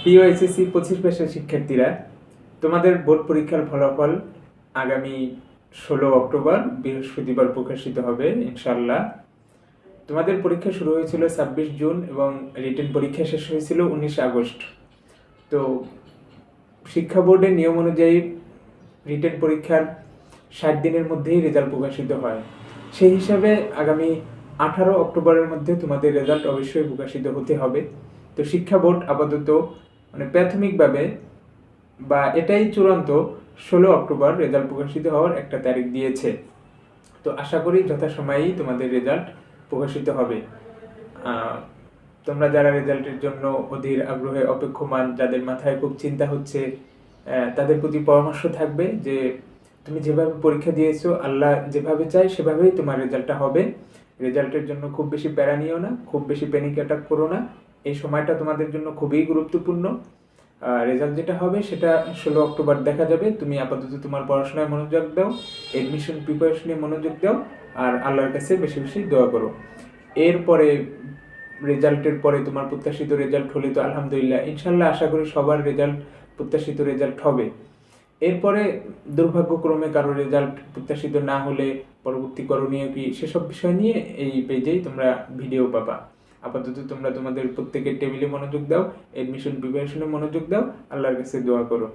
প্রিয় এসএসসি 25 পেশার শিক্ষার্থীরা, তোমাদের বোর্ড পরীক্ষার ফলাফল আগামী 16 অক্টোবর বৃহস্পতিবার প্রকাশিত হবে ইনশাআল্লাহ। তোমাদের পরীক্ষা শুরু হয়েছিল 26 জুন এবং রিটেন পরীক্ষা শেষ হয়েছিল 19 আগস্ট। তো শিক্ষা বোর্ডের নিয়ম অনুযায়ী রিটেন পরীক্ষার 60 দিনের মধ্যেই রেজাল্ট প্রকাশিত হয়। সেই হিসাবে আগামী 18 অক্টোবরের মধ্যে তোমাদের রেজাল্ট অবশ্যই প্রকাশিত হতে হবে। তো শিক্ষা বোর্ড আপাতত প্রাথমিকভাবে বা এটাই চূড়ান্ত 16 অক্টোবর রেজাল্ট প্রকাশিত হওয়ার একটা তারিখ দিয়েছে। তো আশা করি যথাসময়েই তোমাদের রেজাল্ট প্রকাশিত হবে। তোমরা যারা রেজাল্টের জন্য অধীর আগ্রহে অপেক্ষমান, যাদের মাথায় খুব চিন্তা হচ্ছে, তাদের প্রতি পরামর্শ থাকবে যে তুমি যেভাবে পরীক্ষা দিয়েছো, আল্লাহ যেভাবে চায় সেভাবেই তোমার রেজাল্টটা হবে। রেজাল্টের জন্য খুব বেশি প্যারা নিও না, খুব বেশি প্যানিক অ্যাটাক করো না। এই সময়টা তোমাদের জন্য খুবই গুরুত্বপূর্ণ। রেজাল্ট যেটা হবে সেটা 16 অক্টোবর দেখা যাবে। তুমি আপাতত তোমার পড়াশোনায় মনোযোগ দাও, এডমিশন প্রিপারেশনে মনোযোগ দাও, আর আল্লাহর কাছে বেশি বেশি দোয়া করো। এরপরে রেজাল্টের পরে তোমার প্রত্যাশিত রেজাল্ট হলে তো আলহামদুলিল্লাহ, ইনশাল্লাহ আশা করি সবার রেজাল্ট প্রত্যাশিত রেজাল্ট হবে। এরপরে দুর্ভাগ্যক্রমে কারো রেজাল্ট প্রত্যাশিত না হলে পরবর্তী করণীয় কি, সেসব বিষয় নিয়ে এই পেজেই তোমরা ভিডিও পাবা। আপাতত তোমরা তোমাদের প্রত্যেকের টেবিলে মনোযোগ দাও, এডমিশন প্রিপারেশনে মনোযোগ দাও, আল্লাহর কাছে দোয়া করো।